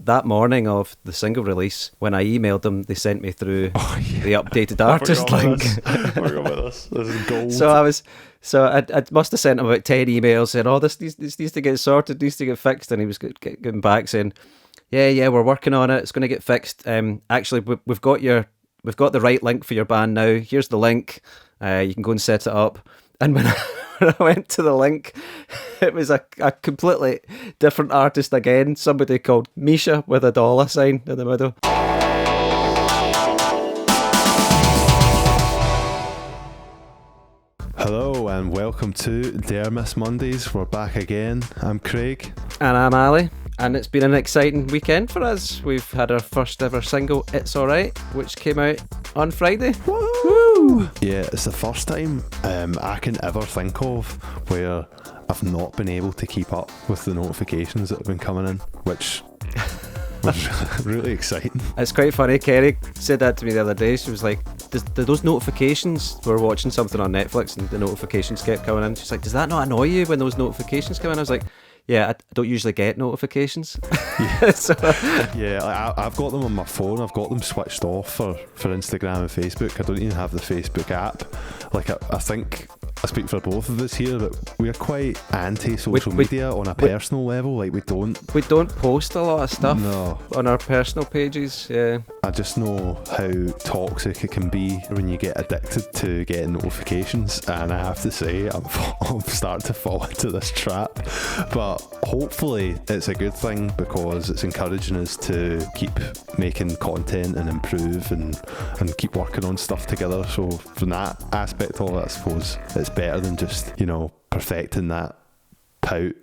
that morning of the single release, when I emailed them, they sent me through the updated artist link. I forgot about this. This is gold. So I must have sent him about 10 emails saying, "Oh, this needs to get sorted, needs to get fixed," and he was getting back saying, "Yeah, we're working on it. It's going to get fixed. Actually, we've got the right link for your band now. Here's the link. You can go and set it up." And when I went to the link, it was a completely different artist again. Somebody called Misha with a $sign in the middle. Hello and welcome to Dare Miss Mondays. We're back again. I'm Craig. And I'm Ali. And it's been an exciting weekend for us. We've had our first ever single, It's Alright, which came out on Friday. Woo! Yeah, it's the first time I can ever think of where I've not been able to keep up with the notifications that have been coming in, which was really exciting. It's quite funny. Kerry said that to me the other day. She was like, do those notifications, we were watching something on Netflix and the notifications kept coming in. She's like, does that not annoy you when those notifications come in? I was like, yeah, I don't usually get notifications. Yeah, I've got them on my phone. I've got them switched off for Instagram and Facebook. I don't even have the Facebook app. Like, I think I speak for both of us here, but we're quite anti-social media on a personal level. Like, we don't post a lot of stuff on our personal pages. Yeah, I just know how toxic it can be when you get addicted to getting notifications, and I have to say I'm starting to fall into this trap. But hopefully it's a good thing because it's encouraging us to keep making content and improve and keep working on stuff together. So from that aspect of it, I suppose it's better than just, perfecting that pout.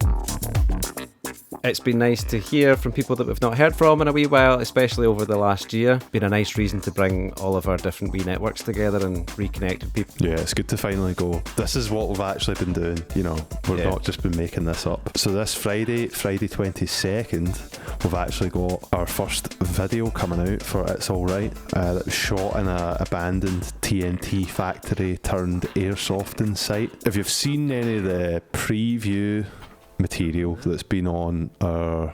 It's been nice to hear from people that we've not heard from in a wee while, especially over the last year. Been a nice reason to bring all of our different wee networks together and reconnect with people. Yeah, it's good to finally go, this is what we've actually been doing, we're not just been making this up. So this Friday 22nd, we've actually got our first video coming out for It's Alright, that was shot in an abandoned TNT factory turned airsofting site. If you've seen any of the preview material that's been on our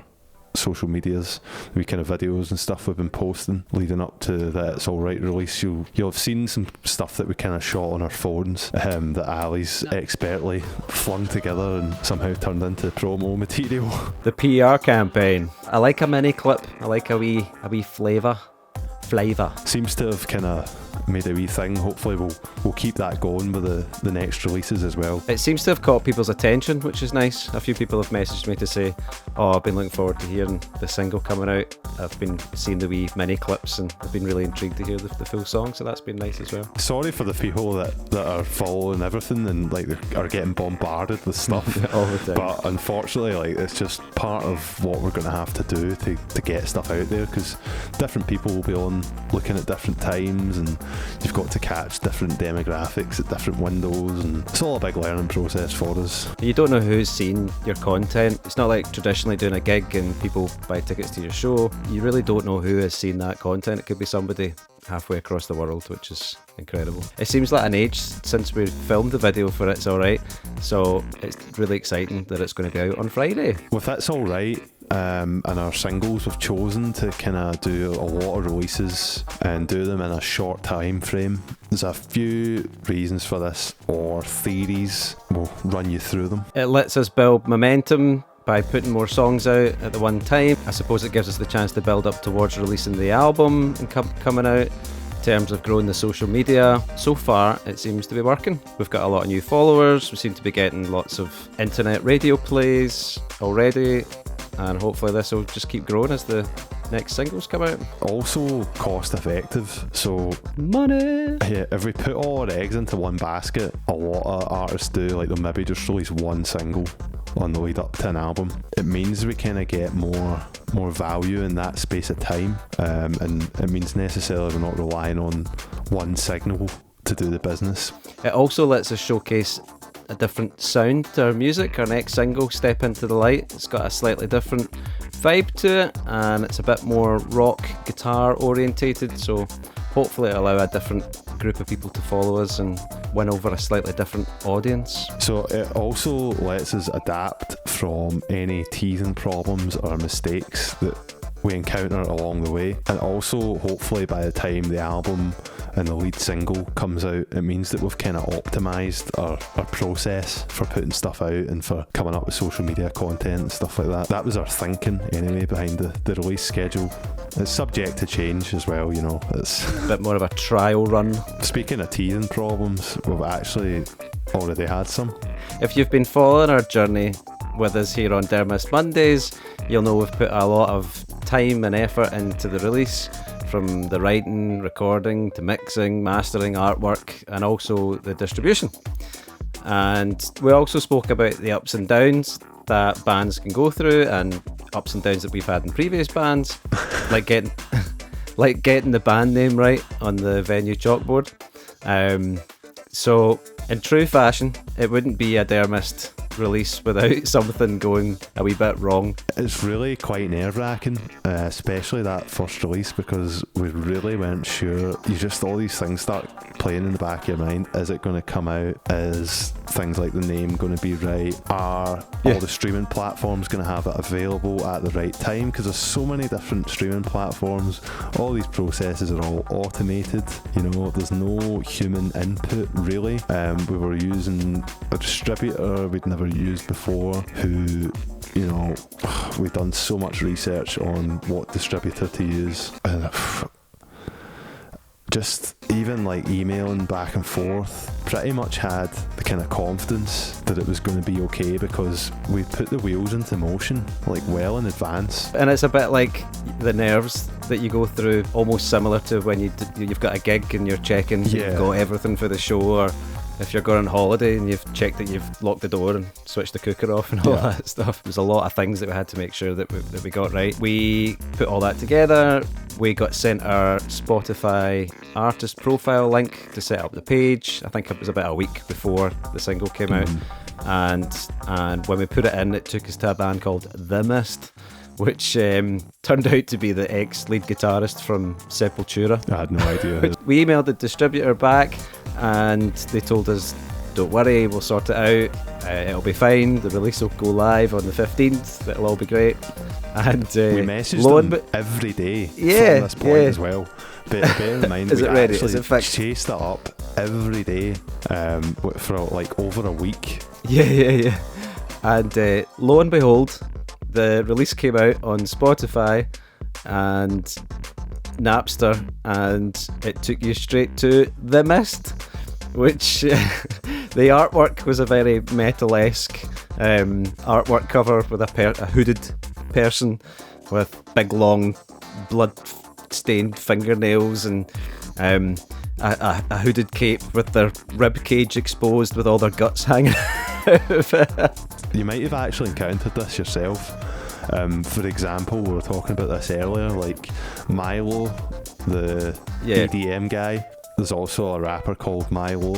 social medias, the kind of videos and stuff we've been posting leading up to the It's Alright release, you'll have seen some stuff that we kind of shot on our phones that Ali's expertly flung together and somehow turned into promo material. The PR campaign. I like a mini clip. I like a wee flavour. Seems to have kind of made a wee thing. Hopefully we'll keep that going with the next releases as well. It seems to have caught people's attention, which is nice. A few people have messaged me to say, I've been looking forward to hearing the single coming out. I've been seeing the wee mini clips and I've been really intrigued to hear the full song, so that's been nice as well. Sorry for the people that are following everything and are getting bombarded with stuff all the time. But unfortunately, it's just part of what we're going to have to do to get stuff out there, because different people will be on looking at different times and you've got to catch different demographics at different windows, and it's all a big learning process for us. You don't know who's seen your content. It's not like traditionally doing a gig and people buy tickets to your show. You really don't know who has seen that content. It could be somebody halfway across the world, which is incredible. It seems like an age since we filmed the video for It's Alright, so it's really exciting that it's going to be out on Friday. With It's Alright and our singles, we've chosen to kind of do a lot of releases and do them in a short time frame. There's a few reasons for this, or theories. We'll run you through them. It lets us build momentum by putting more songs out at the one time. I suppose it gives us the chance to build up towards releasing the album and coming out. In terms of growing the social media, so far it seems to be working. We've got a lot of new followers. We seem to be getting lots of internet radio plays already, and hopefully this will just keep growing as the next singles come out. Also cost effective, so money. Yeah, if we put all our eggs into one basket, a lot of artists do, like, they'll maybe just release one single on the lead up to an album. It means we kind of get more value in that space of time, and it means necessarily we're not relying on one signal to do the business. It also lets us showcase a different sound to our music. Our next single, Step Into the Light, it's got a slightly different vibe to it, and it's a bit more rock guitar orientated, so hopefully it'll allow a different group of people to follow us and win over a slightly different audience. So it also lets us adapt from any teething problems or mistakes that we encounter along the way. And also, hopefully by the time the album and the lead single comes out, it means that we've kind of optimised our process for putting stuff out and for coming up with social media content and stuff like that. That was our thinking anyway behind the release schedule. It's subject to change as well, you know. It's a bit more of a trial run. Speaking of teething problems, we've actually already had some. If you've been following our journey with us here on Dermist Mondays, you'll know we've put a lot of time and effort into the release, from the writing, recording, to mixing, mastering, artwork, and also the distribution. And we also spoke about the ups and downs that bands can go through, and ups and downs that we've had in previous bands, like getting the band name right on the venue chalkboard. So in true fashion, it wouldn't be a Dermist release without something going a wee bit wrong. It's really quite nerve-wracking, especially that first release, because we really weren't sure. All these things start playing in the back of your mind. Is it going to come out? Is things like the name going to be right? Are all the streaming platforms going to have it available at the right time? Because there's so many different streaming platforms. All these processes are all automated. You know, there's no human input really. We were using a distributor we'd never used before, who, you know, we've done so much research on what distributor to use, and just even like emailing back and forth, pretty much had the kind of confidence that it was going to be okay, because we put the wheels into motion like well in advance. And it's a bit like the nerves that you go through, almost similar to when you've got a gig and you're checking you've got everything for the show, or if you're going on holiday and you've checked that you've locked the door and switched the cooker off and all that stuff. There's a lot of things that we had to make sure that we got right. We put all that together. We got sent our Spotify artist profile link to set up the page. I think it was about a week before the single came out. And when we put it in, it took us to a band called The Mist, which turned out to be the ex-lead guitarist from Sepultura. I had no idea. We emailed the distributor back, and they told us, don't worry, we'll sort it out, it'll be fine, the release will go live on the 15th, it'll all be great. And we messaged them every day from this point as well. But bear in mind, we actually chased it up every day for like over a week. Yeah. And lo and behold, the release came out on Spotify and Napster, and it took you straight to The Mist, which the artwork was a very metal-esque artwork cover with a hooded person with big long blood-stained fingernails and a hooded cape with their rib cage exposed with all their guts hanging out of it. You might have actually encountered this yourself. For example, we were talking about this earlier, like Milo, the EDM guy. There's also a rapper called Milo,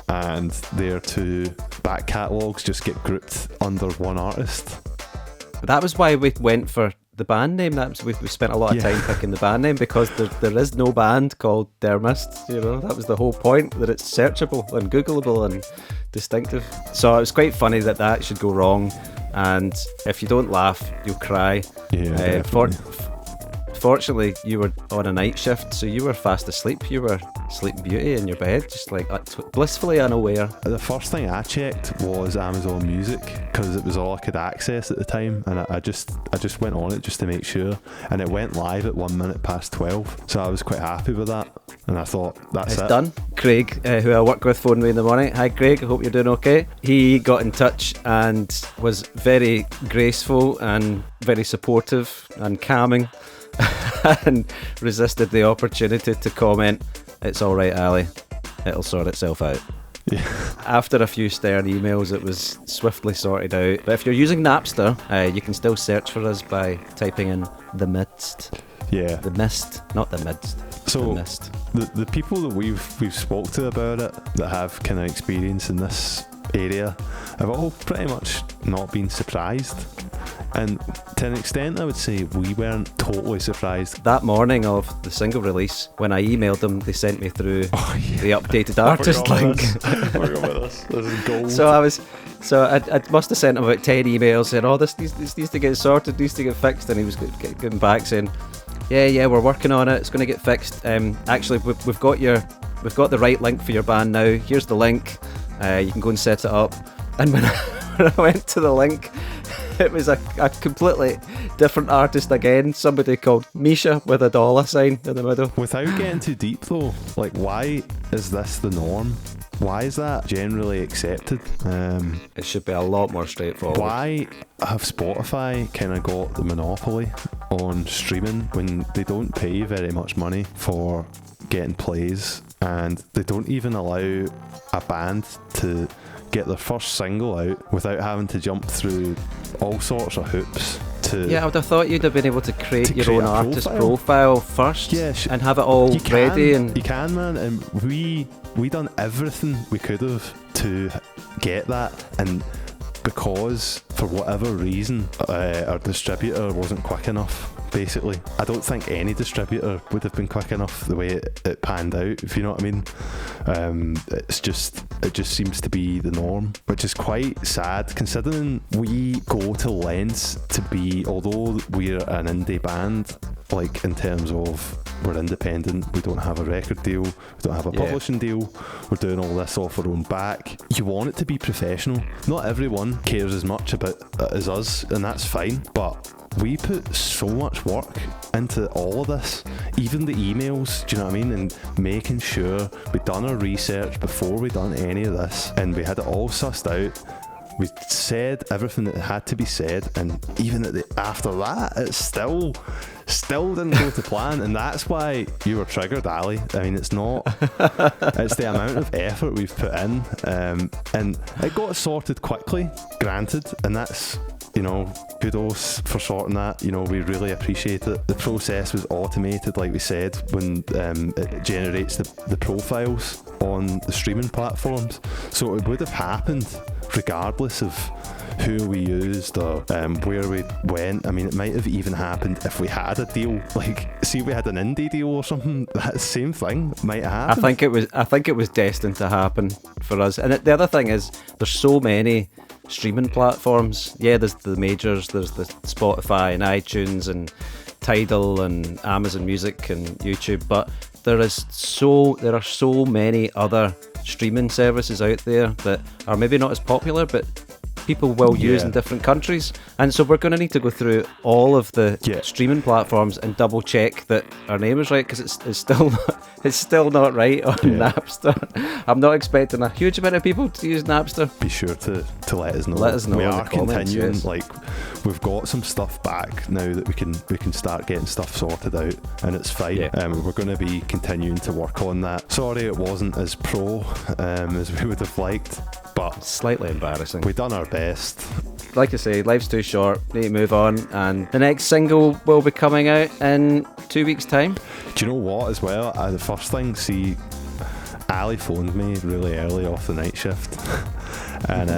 and their two back catalogues just get grouped under one artist. That was why we went for the band name. We spent a lot of time picking the band name, because there is no band called Dermist. You know, that was the whole point, that it's searchable and Googleable and distinctive. So it was quite funny that should go wrong, and if you don't laugh, you'll cry. Fortunately, you were on a night shift, so you were fast asleep. You were Sleeping Beauty in your bed, just like blissfully unaware. The first thing I checked was Amazon Music, because it was all I could access at the time, and I just went on it just to make sure, and it went live at 1 minute past 12, so I was quite happy with that, and I thought, it's done. Craig, who I work with, phoned me in the morning. Hi Craig, I hope you're doing okay. He got in touch and was very graceful and very supportive and calming and resisted the opportunity to comment, "It's all right, Ali, it'll sort itself out." Yeah. After a few stern emails, it was swiftly sorted out. But if you're using Napster, you can still search for us by typing in The Mist. Yeah. The Mist, not The Midst. So The Mist. The people that we've spoke to about it, that have kind of experience in this area, have all pretty much not been surprised. And to an extent, I would say we weren't totally surprised. That morning of the single release, when I emailed them, they sent me through the updated artist link. I forgot about this. This is gold. So I was So I must have sent him about 10 emails saying, oh, this needs to get sorted, needs to get fixed, and he was getting back saying, yeah, we're working on it, it's going to get fixed. Actually, we've got the right link for your band now. Here's the link. You can go and set it up. And when I went to the link, it was a completely different artist again. Somebody called Misha with a $sign in the middle. Without getting too deep though, like, why is this the norm? Why is that generally accepted? It should be a lot more straightforward. Why have Spotify kind of got the monopoly on streaming when they don't pay very much money for getting plays, and they don't even allow a band to get their first single out without having to jump through all sorts of hoops to... Yeah, I would have thought you'd have been able to create your own artist profile first, and have it all ready. And you can, man, and we done everything we could have to get that, and because for whatever reason our distributor wasn't quick enough. Basically, I don't think any distributor would have been quick enough the way it panned out, if you know what I mean. It just seems to be the norm, which is quite sad considering we go to lengths to be, although we're an indie band, like in terms of we're independent, we don't have a record deal, we don't have a publishing deal, we're doing all this off our own back. You want it to be professional. Not everyone cares as much about it as us, and that's fine, but we put so much work into all of this, even the emails, do you know what I mean, and making sure we'd done our research before we done any of this, and we had it all sussed out. We said everything that had to be said, and even after that, it still didn't go to plan, and that's why you were triggered, Ali. I mean, it's not, it's the amount of effort we've put in, and it got sorted quickly, granted, and that's, you know, kudos for sorting that. You know, we really appreciate it. The process was automated, like we said, when it generates the profiles on the streaming platforms. So it would have happened regardless of who we used or where we went. I mean, it might have even happened if we had a deal. Like, see, if we had an indie deal or something, that same thing might happen. I think it was destined to happen for us. And the other thing is, there's so many streaming platforms. Yeah, there's the majors, there's the Spotify and iTunes and Tidal and Amazon Music and YouTube, but there are so many other streaming services out there that are maybe not as popular, but people will use in different countries. And so we're going to need to go through all of the streaming platforms and double check that our name is right, because it's still not right on Napster. I'm not expecting a huge amount of people to use Napster. Be sure to let us know. Let us know. We in are the comments, continuing. yes. Like, we've got some stuff back now that we can start getting stuff sorted out, and it's fine. We're going to be continuing to work on that. Sorry it wasn't as pro as we would have liked, but slightly embarrassing. We've done our best. Like I say, life's too short, need to move on, and the next single will be coming out in 2 weeks' time. Do you know what, as well? The first thing, see, Ali phoned me really early off the night shift, and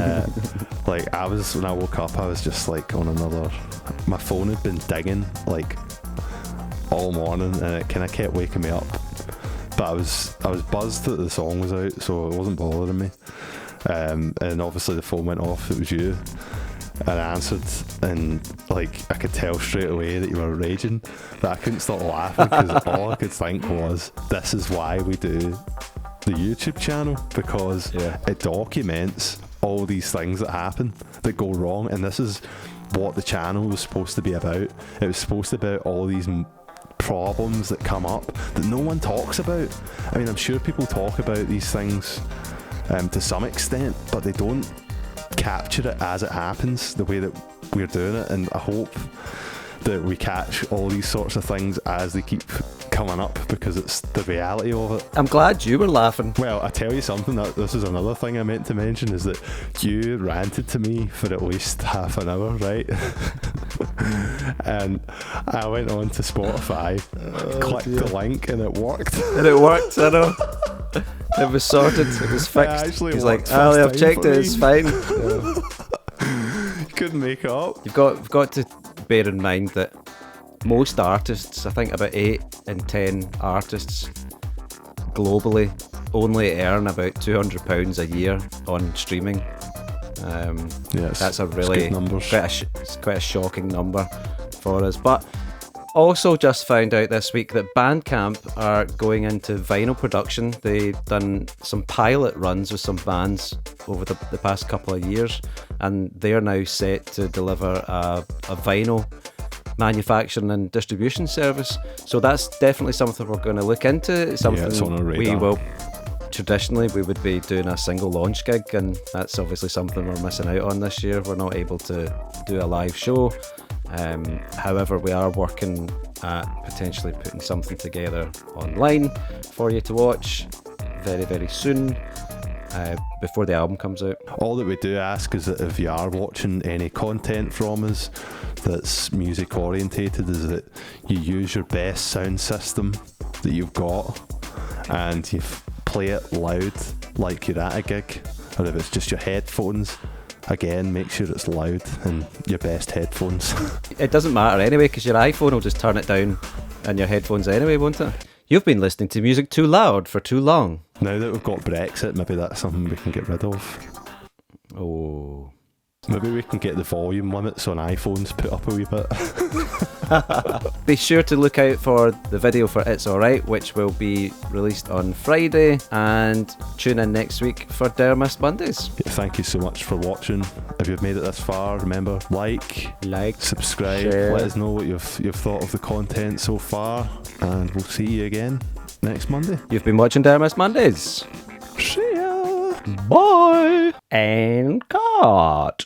like, when I woke up, I was just like on another, my phone had been dinging like all morning, and it kind of kept waking me up, but I was buzzed that the song was out, so it wasn't bothering me. And obviously the phone went off, it was you, and I answered, and like, I could tell straight away that you were raging, but I couldn't stop laughing because all I could think was, this is why we do the YouTube channel, because it documents all these things that happen, that go wrong, and this is what the channel was supposed to be about. It was supposed to be about all these problems that come up that no one talks about. I mean, I'm sure people talk about these things to some extent, but they don't capture it as it happens the way that we're doing it, and I hope that we catch all these sorts of things as they keep coming up, because it's the reality of it. I'm glad you were laughing. Well, I tell you something, that this is another thing I meant to mention, is that you ranted to me for at least half an hour, right? And I went on to Spotify, clicked the link, and it worked. And it worked, I know. It was sorted, it was fixed. He's like, Ali, I've checked it, it's fine. Couldn't make it up. You've got to bear in mind that most artists, I think about 8 in 10 artists globally, only earn about £200 a year on streaming. Yes, That's a it's really good numbers. it's quite a shocking number for us. But also just found out this week that Bandcamp are going into vinyl production. They've done some pilot runs with some bands over the past couple of years, and they're now set to deliver a vinyl manufacturing and distribution service. So that's definitely something we're going to look into. Something it's on our radar. we will. Traditionally, we would be doing a single launch gig, and that's obviously something we're missing out on this year. We're not able to do a live show. However, we are working at potentially putting something together online for you to watch very, very soon, before the album comes out. All that we do ask is that if you are watching any content from us that's music orientated, is that you use your best sound system that you've got and you play it loud like you're at a gig, or if it's just your headphones, again, make sure it's loud and your best headphones. It doesn't matter anyway, because your iPhone will just turn it down and your headphones anyway, won't it? You've been listening to music too loud for too long. Now that we've got Brexit, maybe that's something we can get rid of. Oh. Maybe we can get the volume limits on iPhones put up a wee bit. Be sure to look out for the video for It's Alright, which will be released on Friday, and tune in next week for Dermist Mondays. Thank you so much for watching. If you've made it this far, remember, like, subscribe, share. let us know what you've thought of the content so far, and we'll see you again next Monday. You've been watching Dermist Mondays. See ya! Bye! And cut.